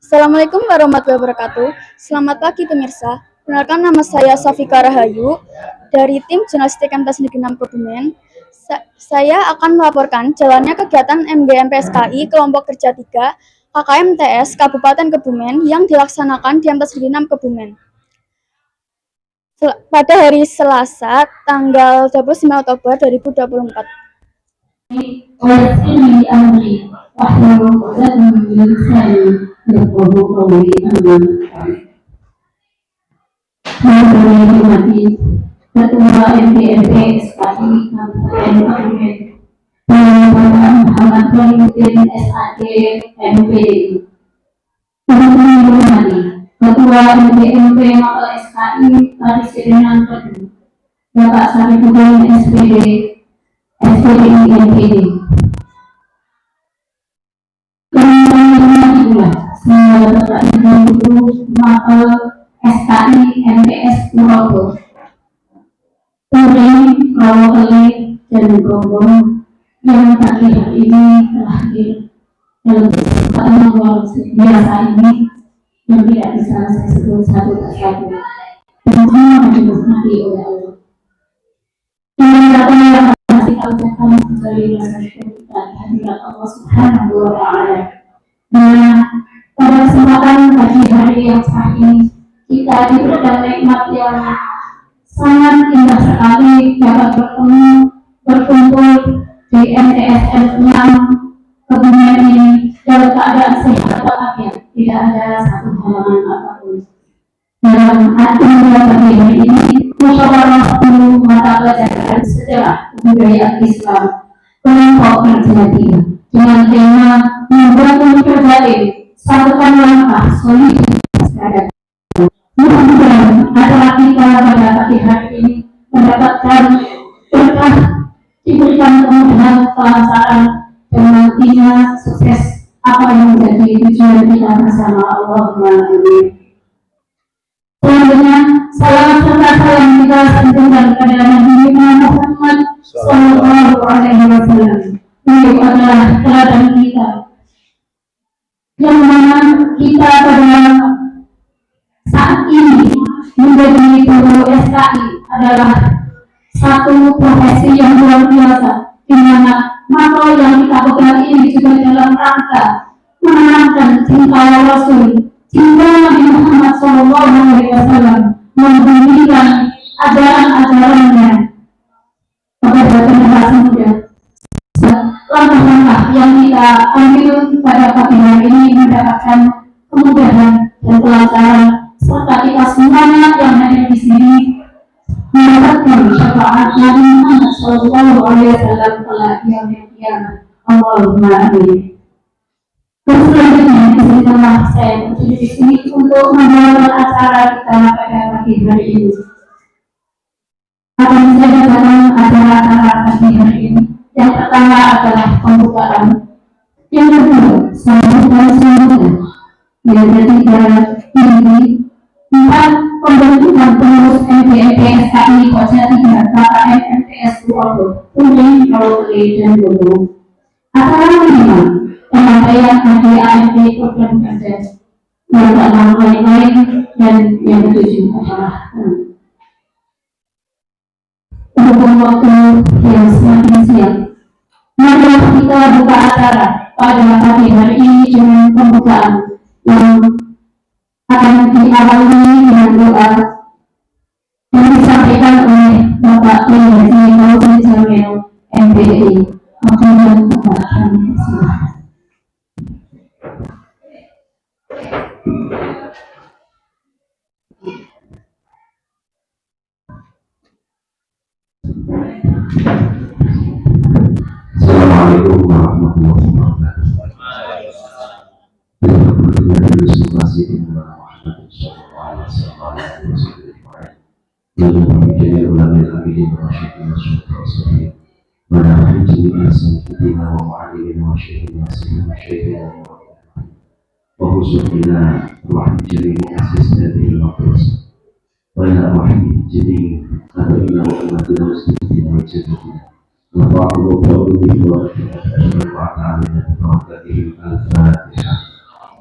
Assalamualaikum warahmatullahi wabarakatuh. Selamat pagi pemirsa. Perkenalkan, nama saya Safika Rahayu dari tim Jurnalistik MTS Negeri 6 Kebumen. Saya akan melaporkan jalannya kegiatan MGMPSKI kelompok kerja 3 KKM TS Kabupaten Kebumen yang dilaksanakan di MTS Negeri 6 Kebumen. Pada hari Selasa, tanggal 29 Oktober 2024. ويسرني أمري واحلل عقدة من لساني يفقهوا قولي أما Hormati Ketua MPRP SKI Kabupaten Kebumen Bapak Muhammad Solihuddin SAD MPDI. Hormati Ketua MPMP Mapel SKI Karisidenan Kedua Bapak Sarifudin SPD SPDI NPD. Kemudian pula semua Bapak Ibu Guru Mapel SKI MPS Purwokerto, Turing, Rawakeli, dan Gombong yang pagi hari ini telah hadir dalam kesempatan luar biasa ini yang tidak bisa saya sebut satu persatu dan semua dinikmati oleh Allah. Dengan kata yang masih ucapkan sebagai rasa syukur dan hadirat Allah Subhanahu wa Ta'ala. Nah, pada kesempatan pagi hari yang sah ini kita diberikan nikmat yang sangat indah sekali dapat berkumpul di MTSN 6 Kebumen ini dalam keadaan sehat walafiat, tidak ada satu halangan apapun. Dalam acara pagi hari ini, musyawarah guru mata pelajaran sejarah kebudayaan Islam kelompok kerja 3 dengan tema membangun kembali satukan langkah soliditas terhadap. Mudah-mudahan acara kita pada pagi hari ini mendapatkan berkah, diberikan kemudahan kelancaran dan nantinya sukses apa yang menjadi tujuan kita bersama. Allahumma amin. Selanjutnya, salam serta salam kita sanjungkan kepada Nabi Muhammad Sallallahu Alaihi Wasallam. Beliau adalah teladan kita, yang mana kita pada saat ini menjadi guru SKI adalah satu profesi yang luar biasa, di mana materi yang kita pegang ini juga dalam rangka menanamkan cinta Rasul, cinta Nabi Muhammad SAW, memberikan ajaran-ajarannya kepada generasi muda. Langkah-langkah yang kita ambil pada pagi hari ini mendapatkan kemudahan dan kelancaran, serta kita semuanya yang hadir di sini mendapatkan syafaat Nabi Muhammad SAW kelak yaumil qiyamah. Allahumma amin. Selanjutnya, izinkanlah saya berdiri di sini untuk membawakan acara kita pada pagi hari ini. Akan menjadi dalam acara pagi hari ini. Yang pertama adalah pembukaan. Yang kedua, sambutan. Yang ketiga, ini 4 pembentukan pengurus MPMP SKI Koja 3 KKM MTS Purwokerto, Turing, Rawakeli, dan Gombong. Acara kelima, penyampaian ADART program kerja. Yang keenam, lain-lain, dan yang ketujuh adalah berhubung waktu yang semakin siang. Mari kita buka acara pada pagi hari ini dengan pembukaan yang akan diawali dengan doa yang disampaikan oleh Bapak Haji Fauzi Jamil MPDI. Mohon Bapak kami persilahkan. Assalamualaikum warahmatullahi wabarakatuh.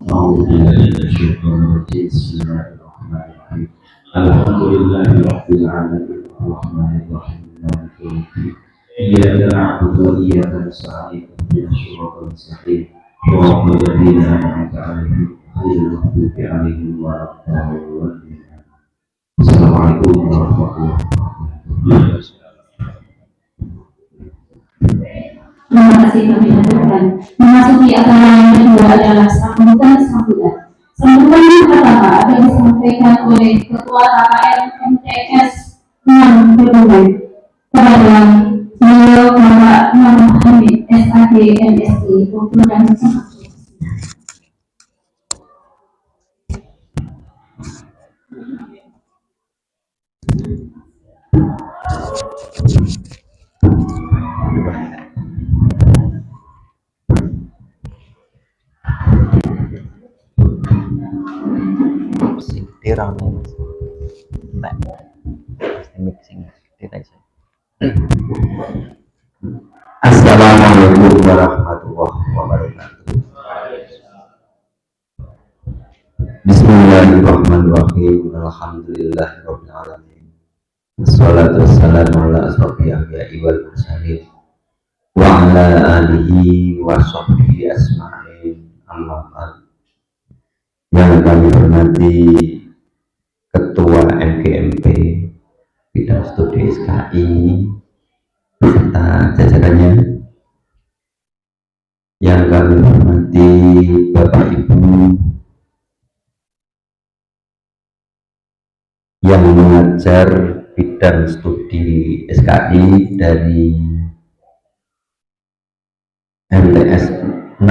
أعوذ بالله من الشيطان الرجيم بسم الله الرحمن الرحيم الحمد لله رب العالمين الرحمن الرحيم مالك يوم الدين إياك نعبد وإياك نستعين اهدنا الصراط المستقيم صراط الذين أنعمت عليهم غير المغضوب عليهم ولا الضالين السلام عليكم ورحمة الله وبركاته. Terima kasih kami haturkan. Memasuki acara yang kedua adalah sambutan. Sambutan yang pertama akan disampaikan oleh Ketua KKN MTS 6 Kebumen kepada beliau Bapak Muhammad Hamid SAD MSI dan Rame mas, mixing tidak sih. Assalamualaikum warahmatullahi wabarakatuh. Bismillahirrahmanirrahim. Alhamdulillahirabbil alamin. Wassalatu wassalamu ala asrofil anbiya'i wal mursalin wa ala alihi wa sahbihi asma'in. Amma ba'd. Yang kami hormati Ketua MGMP Bidang Studi SKI beserta jajarannya, yang kami hormati Bapak Ibu yang mengajar bidang studi SKI dari MTS 6,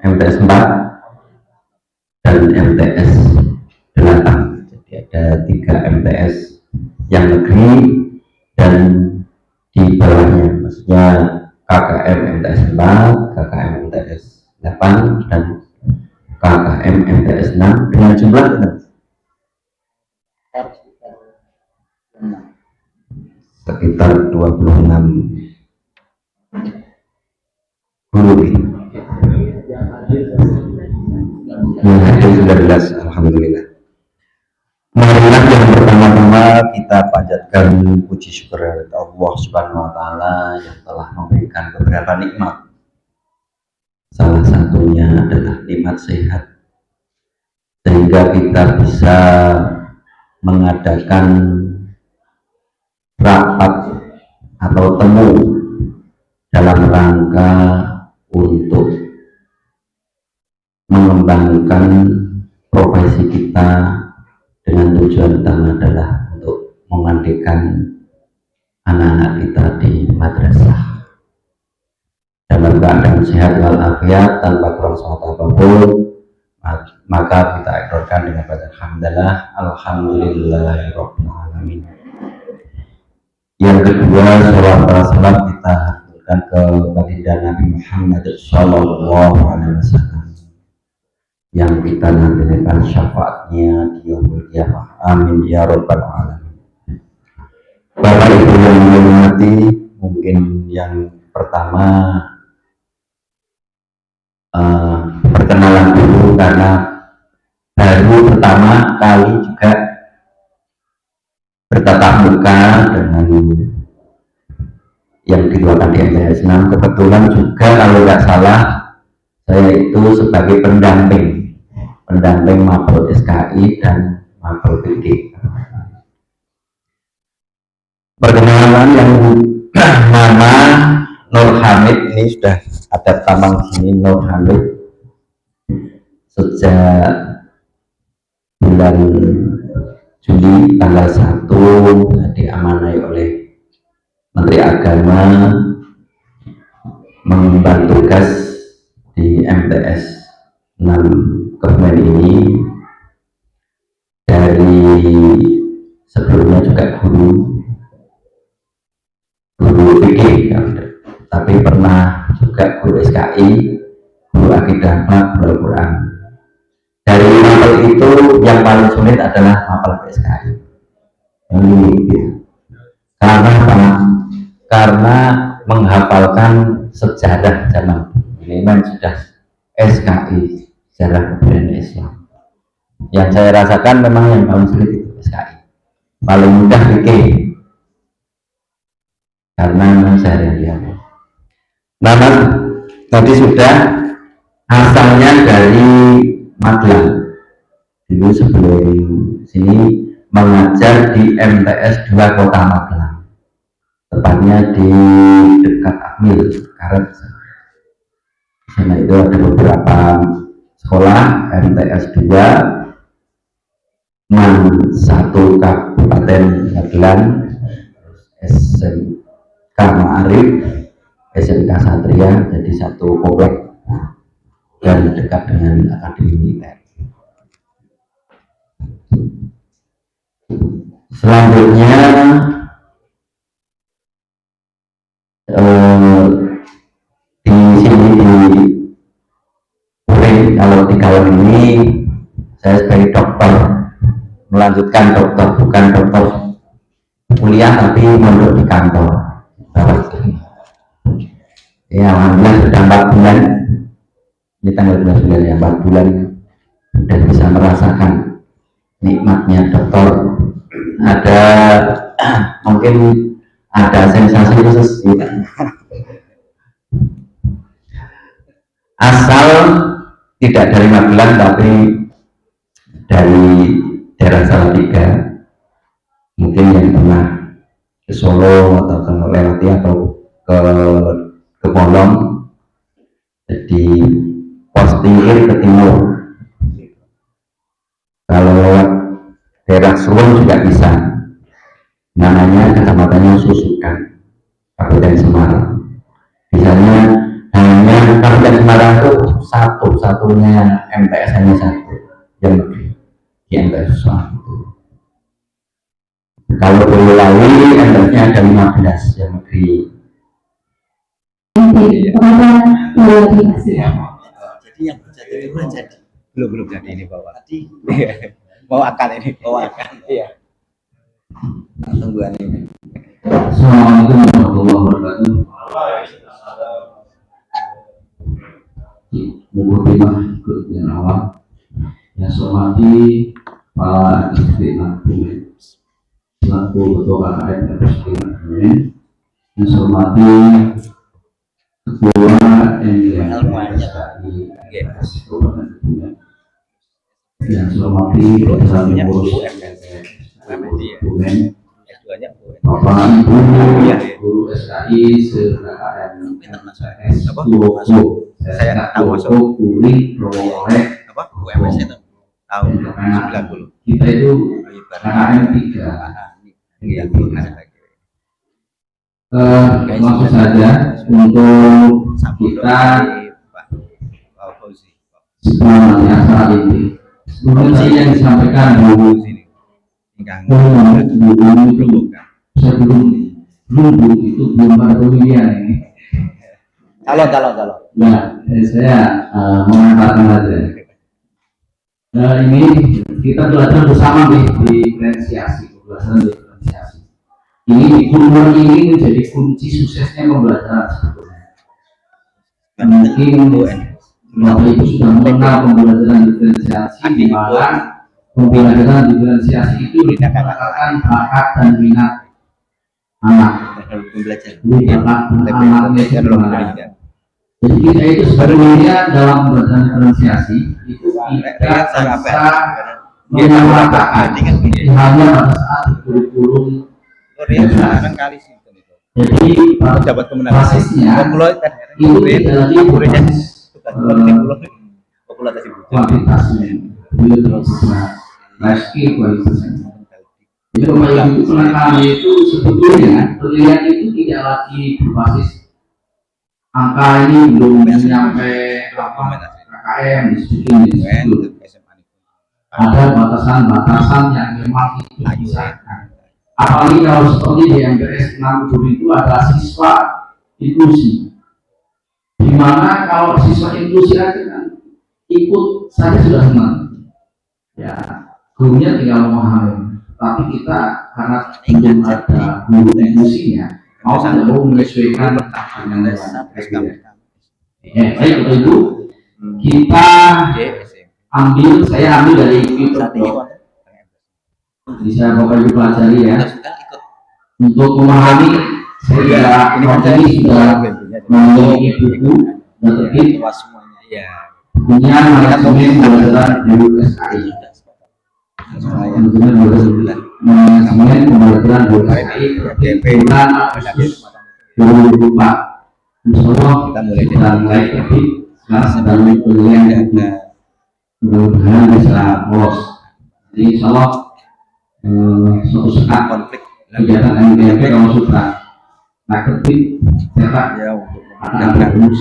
MTS 4 dan MTS 8. Jadi ada 3 MTS yang negeri dan di bawahnya, maksudnya KKM MTS 4, KKM MTS 8 dan KKM MTS 6 dengan jumlah sekitar 26 guru. Yang hadir 19, alhamdulillah. Marilah yang pertama-tama kita panjatkan puji syukur kepada Allah Subhanahu wa taala yang telah memberikan beberapa nikmat. Salah satunya adalah nikmat sehat, sehingga kita bisa mengadakan rapat atau temu dalam rangka untuk mengembangkan profesi kita dengan tujuan utama adalah untuk memandikan anak-anak kita di madrasah dalam keadaan sehat walafiat tanpa kurang suatu apapun. Maka kita ikrarkan dengan baca alhamdulillah, alhamdulillahirabbil alamin. Yang kedua, sholawat dan salam kita haturkan ke baginda Nabi Muhammad sallallahu alaihi wasallam yang kita nantikan syafaatnya di yaumul qiyamah. Amin ya rabbal alamin. Bapak Ibu yang dihormati, mungkin yang pertama perkenalan dulu karena baru pertama kali juga bertatap muka dengan yang dikeluarkan di MTS 6. Kebetulan juga kalau nggak salah saya itu sebagai pendamping mapel SKI dan mapel PD. Perkenalan yang nama Nur Hamid, ini sudah ada tampang sini Nur Hamid sejak bulan Juli tanggal 1 diamanai oleh Menteri Agama mengemban tugas di MTS 6 Kebumen ini. Dari sebelumnya juga guru fikih, tapi pernah juga guru SKI, guru akidah, guru Al-Quran. Dari mapel itu yang paling sulit adalah mapel SKI. Karena menghafalkan sejarah zaman ini memang sudah SKI sejarah kebudayaan Islam. Yang saya rasakan memang yang paling sulit itu SKI, paling mudah fikih karena memang sehari-hari. Nah, tadi sudah asalnya dari Magelang. Dulu sebelum sini mengajar di MTS 2 Kota Magelang, tepatnya di dekat Akmil, Karet. Di sana itu ada beberapa sekolah MTS 2, MAN 1 Kabupaten Magelang, SMK Ma'arif, SMK Satria, jadi satu komplek dan dekat dengan Akademi Militer. Selanjutnya di sini di Puring, kalau di Kalong ini saya sebagai dokter, melanjutkan dokter, bukan dokter kuliah tapi mondok di kantor. Ya, alhamdulillah sudah 4 bulan, ini tanggal 29 ya, 4 bulan sudah bisa merasakan nikmatnya dokter. Ada mungkin ada sensasi khusus gitu. Asal tidak dari Magelang tapi dari daerah Salatiga, mungkin yang pernah ke Solo atau ke Lewati atau ke Polong, jadi pos Tingkir ke timur. Kalau lewat daerah Suwon juga bisa, namanya kecamatannya Susukan, Kabupaten Semarang. Misalnya hanya Kabupaten Semarang itu satu-satunya MTS hanya satu yang negeri di MTS Semarang itu. Kalau Boyolali MTS-nya ada 15 yang negeri. Jadi yang jadi itu belum jadi. Belum jadi ini bawa. Tadi mau akan ini, bawa akan. Iya. Tungguan ini. Assalamualaikum warahmatullahi wabarakatuh. Mukaddimah yang awal. Yang saya hormati para istri Nabi selaku ketua KKN dan Presiden. Yang saya hormati ketua NGSI yang saya hormati Ketua Pengurus Dokumen Bapak Ibu Guru SKI se-KKN S2 Saya tahu masuk Kuring Probolek apa? UMS itu. Tahu 90. kita itu KKN 3 Iya, ada. langsung saja untuk kita semuanya saat ini sebenarnya yang disampaikan Bu saya belum itu belum pada pemilihan ini. Calon. Ya, saya mengatakan saja. Ini kita belajar bersama di diferensiasi, pembelajaran diferensiasi. Ini guru ini menjadi kunci suksesnya pembelajaran sebetulnya. Mungkin Bapak Ibu sudah mengenal pembelajaran diferensiasi, di mana pembelajaran diferensiasi itu dikatakan bakat dan minat anak. Ini bakat anaknya itu gimana? Jadi kita itu sebenarnya dalam pembelajaran diferensiasi itu tidak bisa menyamakan hanya pada saat kurikulum. Jadi basisnya itu tidak lagi basis kuantitasnya, itu terus life skill kualitasnya. Jadi pemain itu penekanan itu sebetulnya penilaian itu tidak lagi berbasis angka ini belum sampai apa KKM disebut. Ada batasan-batasan yang memang itu disahkan. Apalagi kalau seperti di MTS 6 Guru itu ada siswa inklusi, di mana kalau siswa inklusi aja kan ikut saja sudah senang, ya gurunya tinggal memahami. Tapi kita karena belum ada guru inklusinya, mau tidak mau menyesuaikan dengan baik Bapak Ibu. kita ambil, saya ambil dari Saat ini Wikipedia. Jadi saya Bapak Ibu pelajari ya. kan ikut Untuk memahami, saya ini kan ini sudah memiliki buku dan terbit luas semuanya ya. punya manajemen pembelajaran USAI. Manajemen pembelajaran USAI bulan Agustus 2024. Insya Allah Kita mulai kita mulai terbit. Sekarang sedang penilaian buku. Mudah-mudahan bisa lolos. Jadi insya Allah suatu saat konflik kegiatan MTMP kalau sudah nah terbit cetak ya untuk akan bagus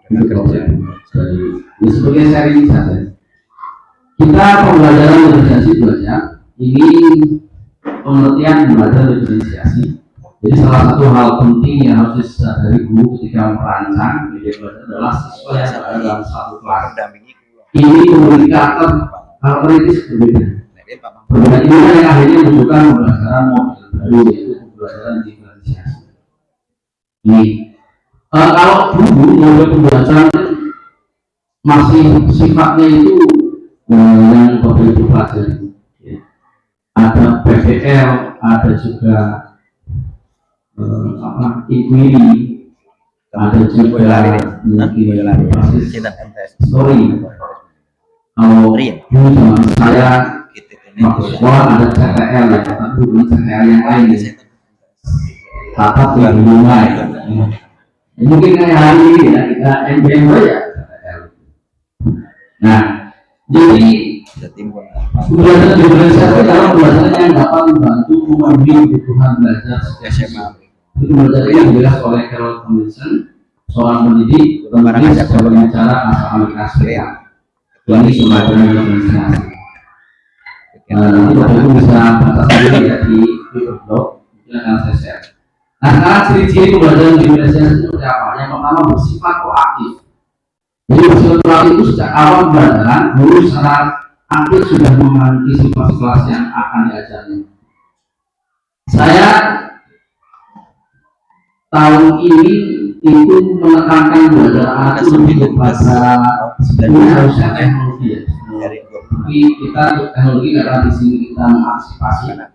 itu kerja dari ini sebagai sharing saja. Kita pembelajaran diferensiasi belajar ini pengertian belajar diferensiasi. Jadi salah satu hal penting yang harus disadari guru ketika merancang media belajar adalah siswa yang berada dalam satu kelas mendampingi ini memiliki karakteristik berbeda. Perbedaan ini yang akhirnya menunjukkan pembelajaran model baru yaitu pembelajaran diferensiasi. Ini kalau dulu model pembelajaran masih sifatnya itu yang Bapak Ibu pelajari. Ya. Ada PVL, ada juga inquiry, ada juga story. Kalau dulu zaman saya waktu sekolah ada CTL ya, tapi bukan CTL yang lain ya. Tatap yang mulai. Mungkin kayak hari ini ya kita MBM ya CTL. Nah, jadi pembelajaran diferensiasi adalah pembelajaran yang dapat membantu memenuhi kebutuhan belajar setiap SMA. Itu pembelajaran yang dijelas oleh Carol Tomlinson, seorang pendidik, penulis, dan pembicara asal Amerika Serikat. Ini pembelajaran diferensiasi. Nanti Bapak Ibu bisa baca sendiri ya di blog, yang akan saya share. Nah, sekarang ciri-ciri pembelajaran diferensiasi itu seperti apa? Yang pertama bersifat proaktif. Jadi bersifat proaktif itu sejak awal pembelajaran, guru secara aktif sudah mengantisipasi kelas yang akan diajarnya. Saya tahun ini itu menekankan belajar anak itu lebih kepada harusnya teknologi ya. Tapi kita teknologi karena di sini kita mengantisipasi anak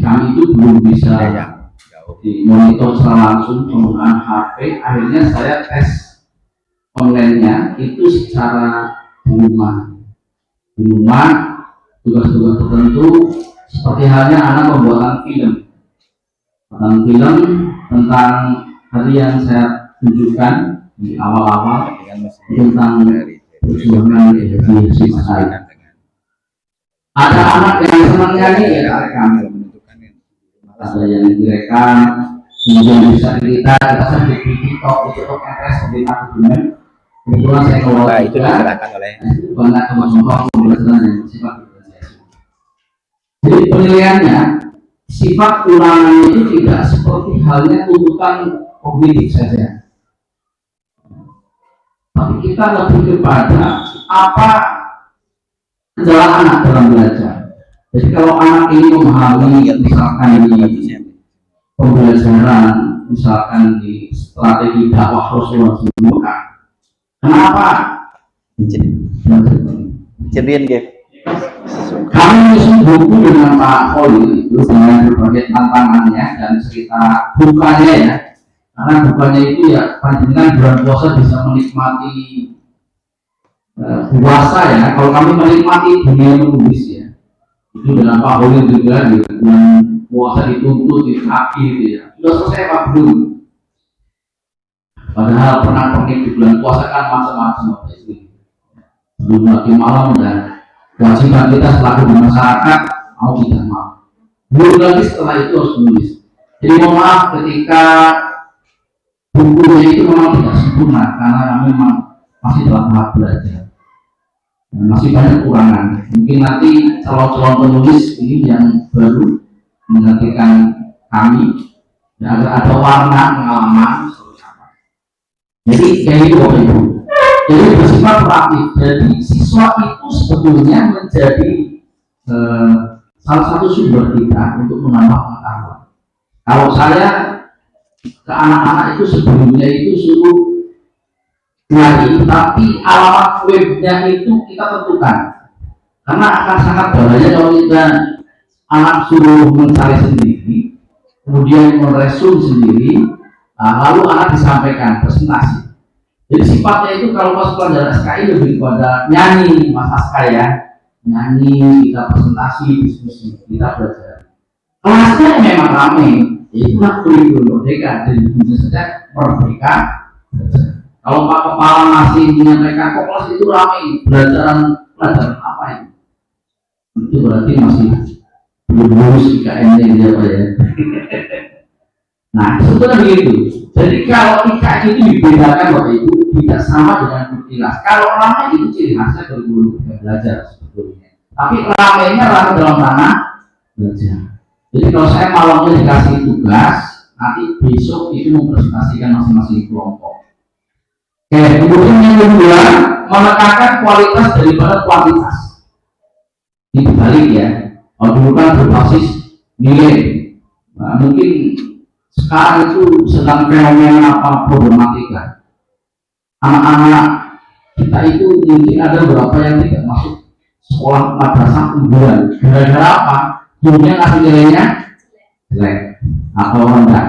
kami itu belum bisa dimonitor secara langsung menggunakan HP. Akhirnya saya tes online-nya itu secara di rumah tugas-tugas tertentu seperti halnya anak pembuatan film tentang tadi yang saya tunjukkan di awal-awal tentang perjuangan energi saya. Ada anak yang senang nyanyi ya rekam, ada yang direkam, kemudian bisa kita sambil di TikTok itu MS di dokumen. Kebetulan saya kelola itu diserahkan oleh banyak teman-teman pembelajaran yang bersifat diferensiasi. Jadi penilaiannya sifat ulangan itu tidak seperti halnya tuntutan kognitif saja, tapi kita lebih kepada apa kendala anak dalam belajar. Jadi kalau anak ini memahami misalkan di pembelajaran, misalkan di strategi dakwah Rasulullah SAW, kenapa? Jadian Gev. Kami menyusun buku dengan Pak Poli itu dengan berbagai tantangannya dan cerita dukanya ya. Karena dukanya itu ya panjenengan bulan puasa bisa menikmati puasa ya. Kalau kami menikmati dunia menulis ya, itu dengan Pak Poli juga di bulan puasa dituntut di kaki gitu ya. Sudah selesai Pak belum? Padahal pernah pernik di bulan puasa kan macam-macam Bapak Ibu. Belum lagi malam dan kewajiban kita selaku di masyarakat mau tidak mau. Belum lagi setelah itu harus menulis. Jadi mohon maaf ketika bukunya itu memang tidak sempurna karena kami memang masih dalam tahap belajar. Dan masih banyak kekurangan. Mungkin nanti calon-calon penulis ini yang baru menggantikan kami ya, ada warna pengalaman. Jadi kayak itu Bapak Ibu. Jadi bersifat proaktif. Jadi siswa itu sebetulnya menjadi salah satu sumber kita untuk menambah pengetahuan. Kalau saya ke anak-anak itu sebelumnya itu suruh nyari, tapi alamat webnya itu kita tentukan, karena akan sangat bahaya kalau kita anak suruh mencari sendiri, kemudian meresum sendiri, lalu anak disampaikan presentasi. Jadi sifatnya itu kalau pas pelajaran SKI lebih kepada nyanyi, Mas Aska ya, nyanyi, kita presentasi, diskusi, kita belajar. Kelasnya memang ramai, itulah kurikulum merdeka. Jadi bisa saja merdeka. Kalau Pak Kepala masih menyampaikan kok kelas itu ramai, pelajaran apa ini? Itu berarti masih belum lulus IKN dia Pak ya. Nah, sebetulnya begitu. Jadi kalau IKN itu dibedakan Bapak Ibu tidak sama dengan kurtilas. Kalau ramai itu ciri khasnya kurikulum belajar sebetulnya. Tapi ramainya ramai dalam ranah belajar. Jadi kalau saya malamnya dikasih tugas, nanti besok itu mempresentasikan masing-masing kelompok. Oke, kemudian yang kedua, menekankan kualitas daripada kuantitas. Ini balik ya. Kalau dulu kan berbasis nilai. Nah, mungkin sekarang itu sedang fenomena apa problematika. Anak-anak kita itu mungkin ada beberapa yang tidak masuk sekolah madrasah unggulan. Gara-gara apa? Gurunya ngasih nilainya jelek atau rendah.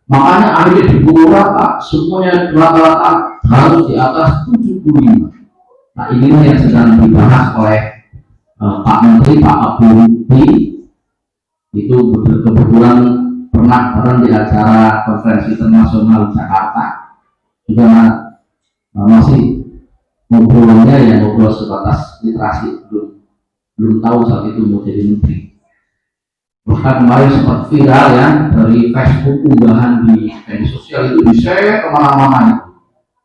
Makanya akhirnya di buku rata semuanya rata-rata harus di atas 75. Nah ini yang sedang dibahas oleh Pak Menteri, Pak Abdul itu kebetulan pernah di acara konferensi internasional Jakarta juga masih ngobrolnya ya ngobrol sebatas literasi, belum tahu saat itu mau jadi menteri. Bahkan kemarin sempat viral ya dari Facebook unggahan di media sosial itu di-share kemana-mana itu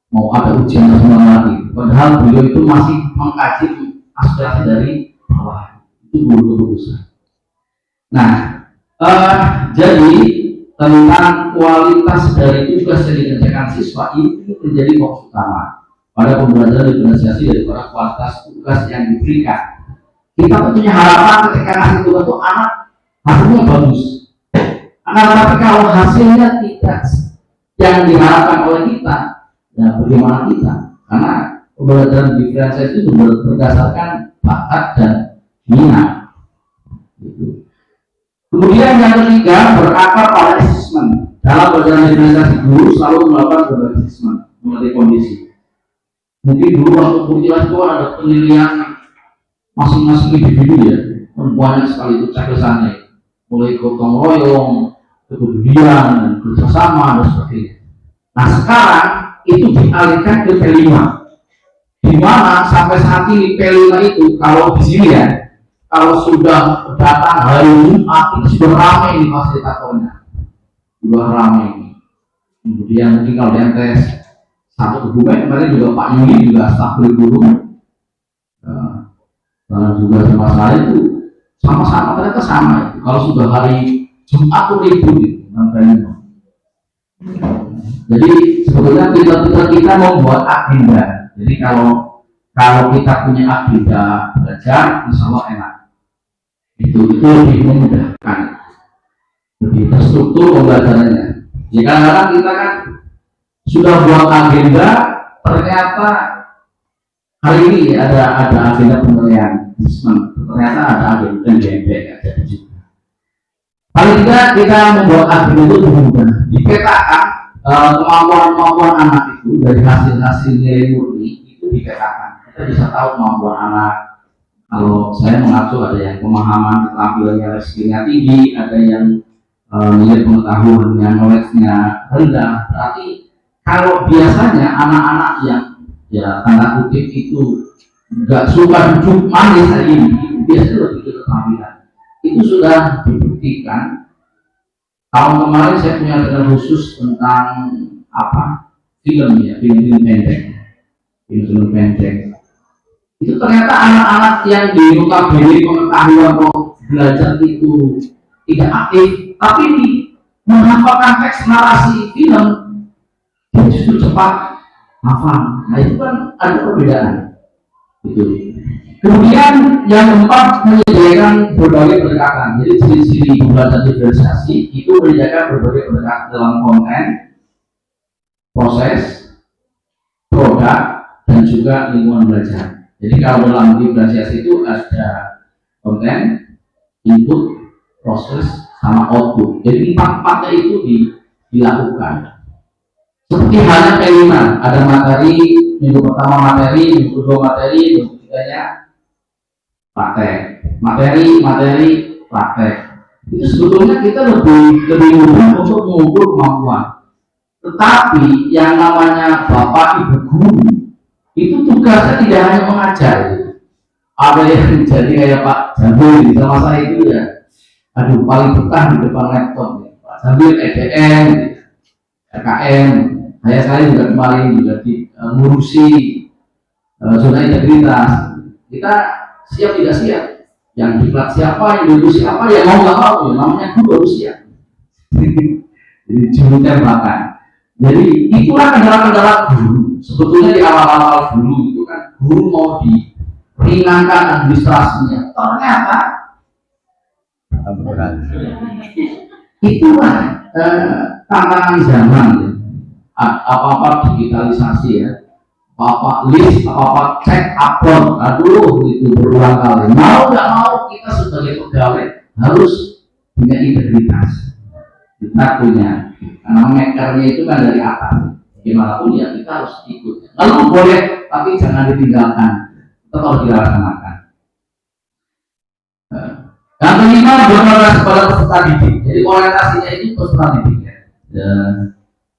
mau ada ujian nasional lagi, padahal beliau itu masih mengkaji aspirasi dari bawah, itu belum keputusan. Nah, jadi tentang kualitas dari tugas yang dikerjakan siswa ini menjadi fokus utama pada pembelajaran diferensiasi daripada kualitas tugas yang diberikan. Kita punya harapan ketika ngasih tugas itu anak hasilnya bagus. Tapi kalau hasilnya tidak yang diharapkan oleh kita, ya bagaimana kita? Karena pembelajaran diferensiasi itu berdasarkan bakat dan minat. Gitu. Kemudian yang ketiga berakar pada asesmen. Dalam pelajaran diferensiasi guru selalu melakukan berbagai asesmen mengenai kondisi. Mungkin dulu waktu kuliah itu ada penilaian masing-masing individu ya, banyak sekali itu ceklesannya, mulai gotong royong, kepedulian, dan kerjasama dan sebagainya. Nah sekarang itu dialihkan ke P5, di mana sampai saat ini P5 itu kalau di sini ya, kalau sudah datang hari Jumat itu sudah ramai di fasilitatornya, sudah ramai. Kemudian mungkin kalau yang tes satu dokumen kemarin juga Pak Yuli juga staf kurikulum, juga sama saya itu sama-sama ternyata sama itu. Kalau sudah hari Jumat itu ribut itu namanya. Jadi sebetulnya kita membuat agenda. Jadi kalau kita punya agenda belajar, insya Allah enak. Itu lebih memudahkan, lebih terstruktur pembelajarannya. Jadi kadang-kadang kita kan sudah buat agenda, ternyata hari ini ada agenda penilaian, ternyata ada agenda GMP ada juga. Paling tidak kita membuat agenda itu lebih mudah. Dipetakan kemampuan anak itu dari hasil nilai murni itu dipetakan. Kita bisa tahu kemampuan anak. Kalau saya mengacu ada yang pemahaman keterampilannya skillnya tinggi, ada yang nilai pengetahuannya, knowledge-nya rendah. Berarti kalau biasanya anak-anak yang ya tanda kutip itu nggak suka duduk manis hari ini, itu biasanya lebih ke keterampilan. Itu sudah dibuktikan. Tahun kemarin saya punya dengan khusus tentang film pendek. Itu ternyata anak-anak yang di notabene pengetahuan atau belajar itu tidak aktif, tapi di menghafalkan teks narasi film dia justru cepat hafal. Nah itu kan ada perbedaan. Itu. Kemudian yang keempat, menyediakan berbagai pendekatan. Jadi ciri-ciri pembelajaran diferensiasi itu menyediakan berbagai pendekatan dalam konten, proses, produk, dan juga lingkungan belajar. Jadi kalau dalam diferensiasi itu ada konten, input, proses, sama output. Jadi empat-empatnya itu dilakukan. Seperti halnya kelima, ada materi, minggu pertama materi, minggu kedua materi, minggu ketiganya praktek, materi, praktek. Itu sebetulnya kita lebih mudah untuk mengukur kemampuan. Tetapi yang namanya bapak ibu guru itu tugasnya tidak hanya mengajar. Ada yang jadi kayak Pak Jambil sama saya itu ya, aduh paling betah di depan laptop ya. Pak Jambil EDM, RKM, saya juga kemarin juga ngurusi zona integritas. Kita siap tidak siap, yang diklat siapa, yang dulu siapa, yang mau nggak mau, ya, namanya guru harus siap. Jadi juru tembakan. Jadi itulah kendala-kendala guru. Sebetulnya di awal-awal dulu itu kan guru mau diperingankan administrasinya, ternyata itulah tantangan zaman ya. Apa-apa digitalisasi ya. Apa list, apa cek upload, aduh itu berulang kali. Mau nggak mau kita sebagai pegawai harus punya integritas. Kita punya, karena makernya itu kan dari atas. Gimana pun ya kita harus ikut. Lalu boleh, tapi jangan ditinggalkan. Tetap harus dilaksanakan. Yang kelima berorientasi pada peserta didik. Jadi orientasinya itu peserta didik ya.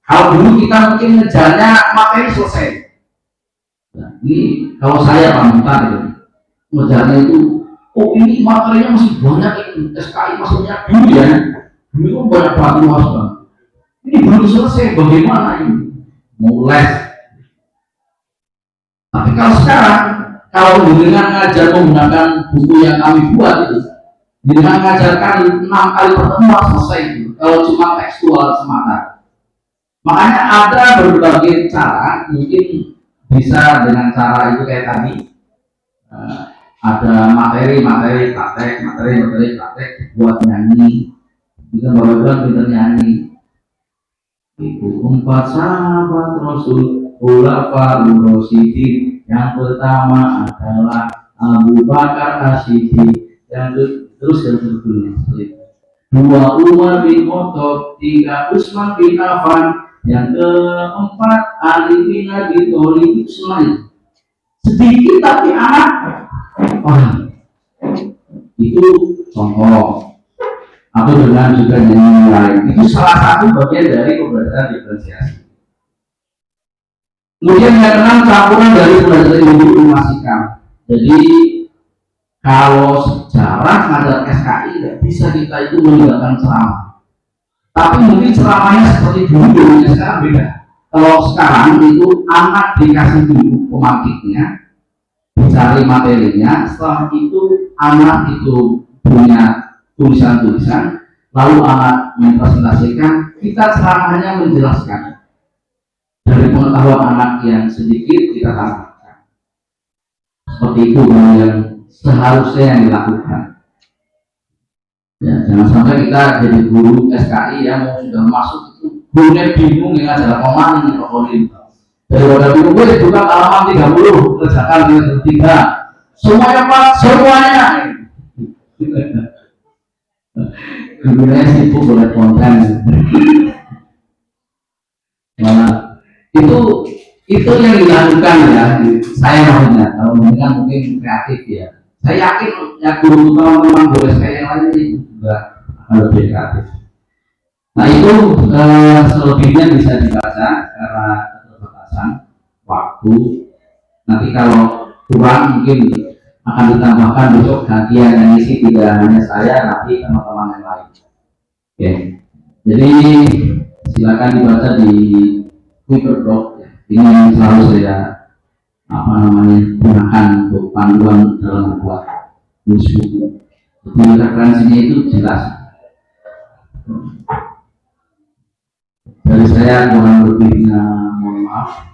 Kalau dulu kita mungkin ngejarnya materi selesai. Nah, ini kalau saya panutan itu ngejarnya itu, oh ini materinya masih banyak ini SKI maksudnya dulu ya, dulu banyak banget luas banget. Ini belum selesai, bagaimana ini? Mau les. Tapi kalau sekarang, kalau dengan ngajar menggunakan buku yang kami buat itu, dengan mengajarkan 6 kali pertemuan selesai itu. Kalau cuma tekstual semata. Makanya ada berbagai cara, mungkin bisa dengan cara itu kayak tadi ada materi praktek buat nyanyi, kita bawa pinter nyanyi itu 4 sahabat Rasul Khulafaur Rasyidin. Yang pertama adalah Abu Bakar As-Siddiq, yang terus dan seterusnya. 2 Umar bin Khattab, 3 Utsman bin Affan, yang keempat Ali bin Abi Thalib. Semuanya sedikit tapi anak paham. Itu contoh. Atau dengan juga yang lain. Itu salah satu bagian dari pembelajaran diferensiasi. Kemudian yang keenam, campuran dari pembelajaran informasikan. Jadi kalau sejarah ngajar SKI tidak bisa kita itu meninggalkan ceramah. Tapi mungkin ceramahnya seperti dulu, sekarang beda. Kalau sekarang itu anak dikasih dulu pemakitnya, dicari materinya, setelah itu anak itu punya tulisan-tulisan, lalu anak mempresentasikan, kita ceramahnya menjelaskan. Dari pengetahuan anak yang sedikit kita tambahkan. Seperti itu yang seharusnya yang dilakukan. Ya, jangan sampai kita jadi guru SKI yang mau sudah masuk itu gurunya bingung ya ngajar apa ini pokoknya. Daripada bingung gue buka halaman 30 kerjakan dengan 3 semuanya Pak, semuanya. Gurunya sibuk oleh konten. Malah itu yang dilakukan ya. Saya maksudnya kalau mungkin kreatif ya. Saya yakin ya guru teman-teman boleh saya yang lain ini juga lebih kreatif. Nah itu selebihnya bisa dibaca karena keterbatasan waktu. Nanti kalau kurang mungkin akan ditambahkan besok gantian yang isi, tidak hanya saya, nanti teman-teman yang lain. Oke. Jadi silakan dibaca di Twitter blog. Ini selalu saya gunakan untuk panduan dalam membuat buku. Referensinya itu jelas. Dari saya kurang lebihnya mohon maaf.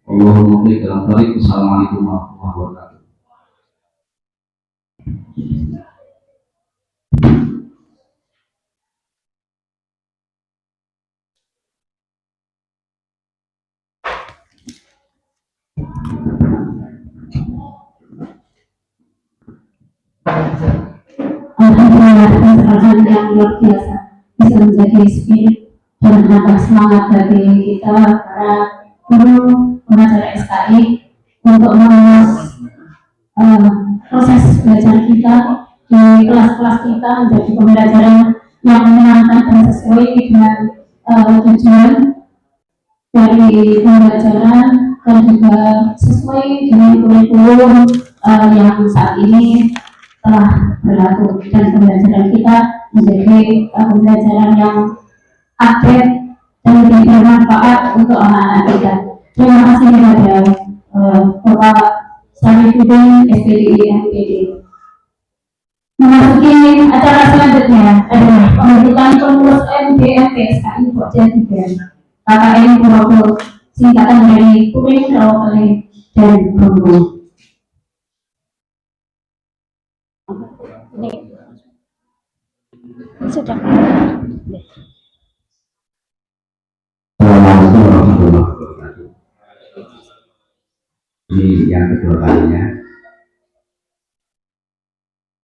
Allahumma barik. Assalamualaikum warahmatullahi wabarakatuh. Alhamdulillah, pencerahan yang luar biasa bisa menjadi spirit dan menambah semangat bagi kita para guru pengajar SKI untuk mengurus proses belajar kita di kelas-kelas kita menjadi pembelajaran yang menyenangkan dan sesuai dengan tujuan dari pembelajaran dan juga sesuai dengan kurikulum yang saat ini telah berlaku, dan pembelajaran kita menjadi pembelajaran yang update dan lebih bermanfaat untuk anak-anak kita. Terima kasih kepada Bapak Sarifudin SPDI MPD. Memasuki acara selanjutnya adalah pembentukan pengurus MDMP SKI Pokja 3 KKN Purwokerto, singkatan dari Kuring Rawakale dan Bumbu. Sudah. Assalamualaikum warahmatullahi wabarakatuh. Ini yang kedua kalinya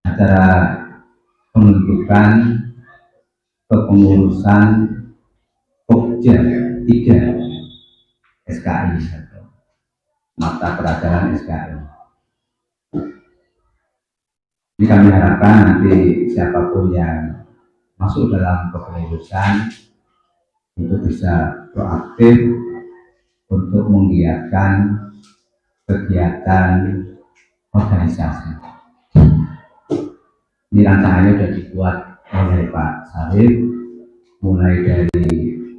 acara pembentukan kepengurusan Pokja 3 SKI atau mata pelajaran SKI. Ini kami harapkan nanti siapapun yang masuk dalam kepengurusan itu bisa proaktif untuk menggiatkan kegiatan organisasi. Ini rancangannya sudah dibuat oleh Pak Sarif, mulai dari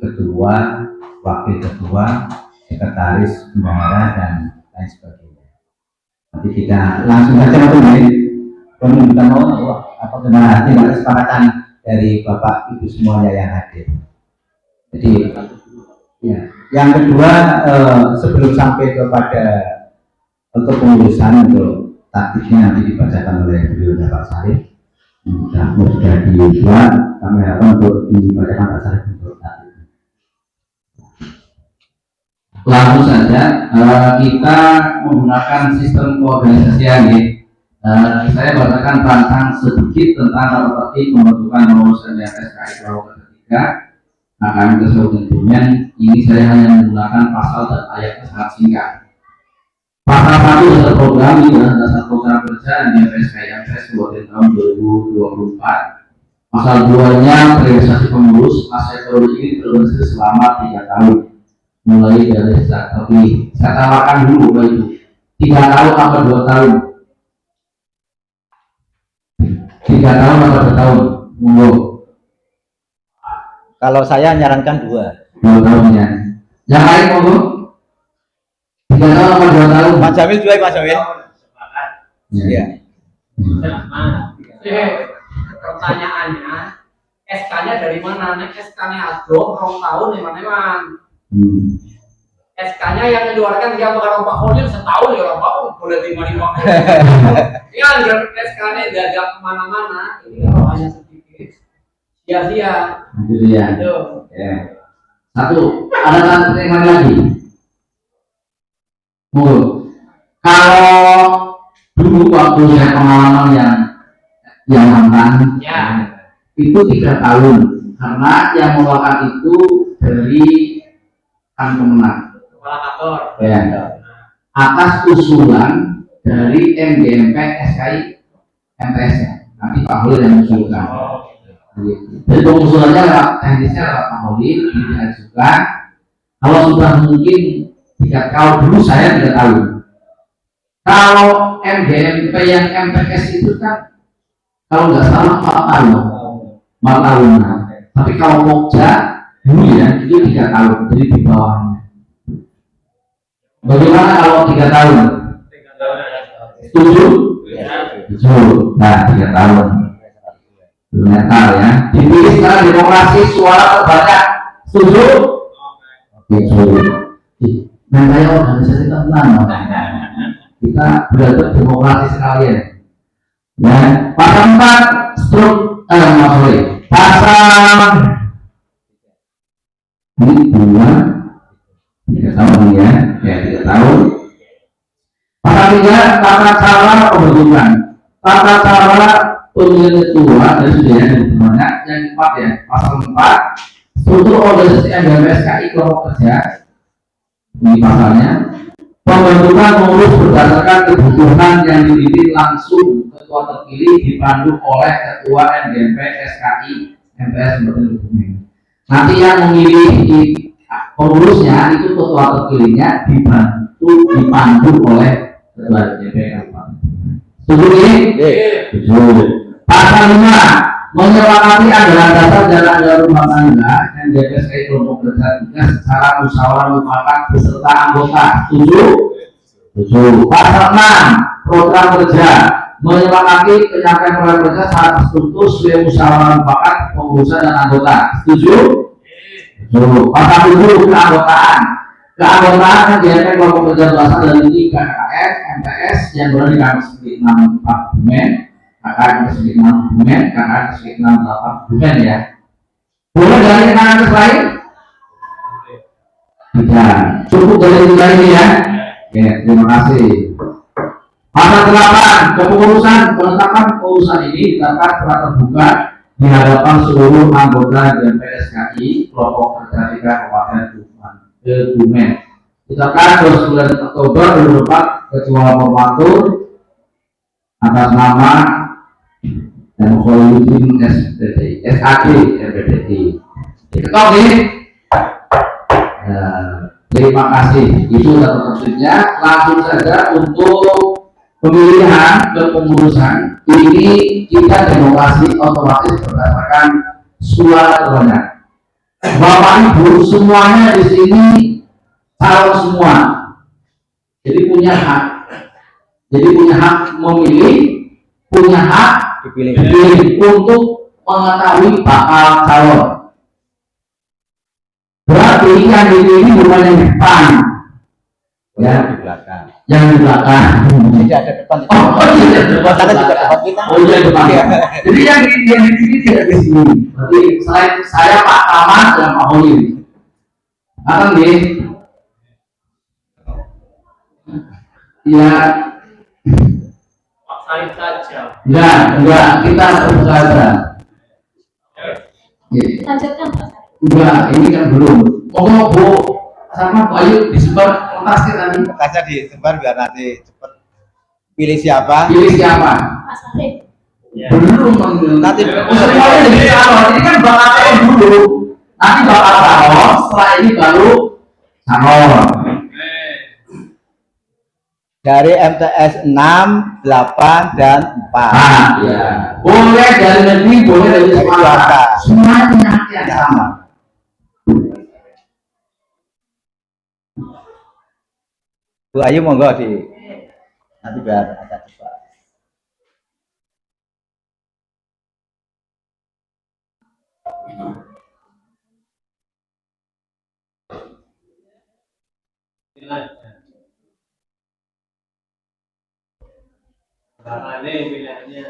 ketua, wakil ketua, sekretaris bendahara dan lain sebagainya. Nanti kita langsung saja mengenai pembentukan apa gimana dengan kesepakatan dari Bapak Ibu semuanya yang hadir. Jadi ya, yang kedua sebelum sampai kepada untuk pengurusan untuk taktiknya nanti dibacakan oleh beliau Pak Sarif. Sudah dibuat, kami harapkan untuk dibacakan Pak Sarif untuk taktiknya. Langsung saja kita menggunakan sistem keorganisasian ya. Saya bacakan tentang sedikit tentang seperti pembentukan pengurusan SKI Purwokerto 3. Akan keseluruhannya ini saya hanya menggunakan pasal dan ayatnya sangat singkat. Pasal 1 dasar program ini adalah dasar program kerja di SKI MPS tahun 2024. Pasal 2-nya realisasi pengurus aset ini terorganisasi selama 3 tahun mulai dari sejak terpilih. Saya tawarkan dulu Bapak Ibu 3 tahun atau 2 tahun. 3 tahun atau 2 tahun, monggo. Kalau saya nyarankan 2 tahun ya. Yang lain monggo. 3 tahun atau 2 tahun. Pak Jamil juga Pak Jamil. Iya. Pertanyaannya, SK-nya dari mana? Nek SK-nya ado, 2 tahun di mana-mana. SK-nya yang dikeluarkan dia bakal Pak Khalil setahun ya Pak, boleh terima di Pak Khalil. Ya, SK-nya gagap kemana-mana, ini kalau hanya sedikit, sia-sia. Gitu ya. Ya. Satu, ada satu pertanyaan lagi. Monggo. Kalau dulu waktu saya pengalaman yang mantan, Ya. itu 3 tahun, karena yang mengeluarkan itu dari kan pemenang. Kepala kantor. Ya. Atas usulan dari MDMP SKI MPS-nya. Nanti Pak Holil yang mengusulkan. Jadi pengusulannya lewat teknisnya lewat Pak Holil diajukan. Kalau sudah mungkin 3 tahun dulu saya 3 tahun. Kalau MDMP yang MPS itu kan kalau nggak salah 4 tahun. 4 tahun. Tapi kalau Pokja dulu ya itu 3 tahun. Jadi di bawahnya. Bagaimana kalau 3 tahun? Setuju? Setuju. Nah, 3 tahun. Netral ya. Dipilih sekarang demokrasi suara terbanyak. Setuju? Oke, setuju. Nah, saya organisasi tenang. Kita benar-benar demokrasi sekalian. Ya, pasal 4 pasal ini 3 tahun ya, 3 tahun. Pasal 3 tata cara pembentukan, tata cara pemilihan ketua dan sudah ya, banyak. Yang 4 ya, pasal 4 struktur organisasi MBMSKI kelompok kerja. Ini pasalnya pembentukan pengurus berdasarkan kebutuhan yang dipimpin langsung ketua terpilih dipandu oleh ketua MGMP SKI MPS Kementerian. Nanti yang memilih pengurusnya itu ketua terpilihnya dipandu oleh ketua MGMP Kabupaten. Setuju ini? Setuju. Pasal 5 menyepakati anggaran dasar dan anggaran rumah tangga dan DPSKI kelompok kerja secara musyawarah mufakat beserta anggota. Setuju? Setuju. Pasal 6 program kerja menyepakati penyampaian program kerja secara terstruktur sesuai musyawarah mufakat pengurusan dan anggota. Setuju? Setuju. Pasal 7 keanggotaan. Keanggotaan yang diadakan kelompok kerja berasal dari 3 KKS, MPS yang berada di kampus 6 Parlemen. KKN sedikit 6 dokumen, KKN sedikit 8 dokumen ya. Boleh dari keterangan lain? Tidak. Cukup dari tiga ini ya. Ya, terima kasih. Pasal 8 kepengurusan penetapan pengurusan ini ditetapkan secara terbuka di hadapan seluruh anggota DPSKI kelompok kerja 3 Kabupaten Kebumen. Ditetapkan 29 Oktober 2004 Ketua Formatur atas nama dan Kholiudin SAD MPDI. Diketok nih. Terima kasih. Itu satu maksudnya. Langsung saja untuk pemilihan kepengurusan ini kita demokrasi otomatis berdasarkan suara terbanyak. Bapak Ibu semuanya di sini calon semua. Jadi punya hak. Jadi punya hak memilih, punya hak dipilih untuk mengetahui bakal calon. Berarti yang dipilih bukan yang di depan, ya di belakang. Yang di belakang. Tidak ada depan. Oh iya depan. Kita juga depan kita. Oh iya depan. Jadi yang di sini tidak di sini. Berarti selain saya Pak Taman dan Pak Holil. Akan nih. Ya. Paksain saja. Enggak, kita harus saja. Lanjutkan Pak. Enggak, ini kan belum. Ngomong Bu, sama Bu Ayu disebar kertasnya tadi. Kertasnya disebar biar nanti cepat. Pilih siapa? Pilih siapa? Mas Arif. Belum. Nanti semuanya jadi calon. Ini kan bakal calon dulu. Nanti bakal calon. Setelah ini baru calon. dari MTS 6, 8, dan 4. Ya. Boleh dari negeri, boleh dari swasta. Semuanya punya hak yang sama. Bu Ayu monggo di nanti biar ada coba. Karena ini pilihannya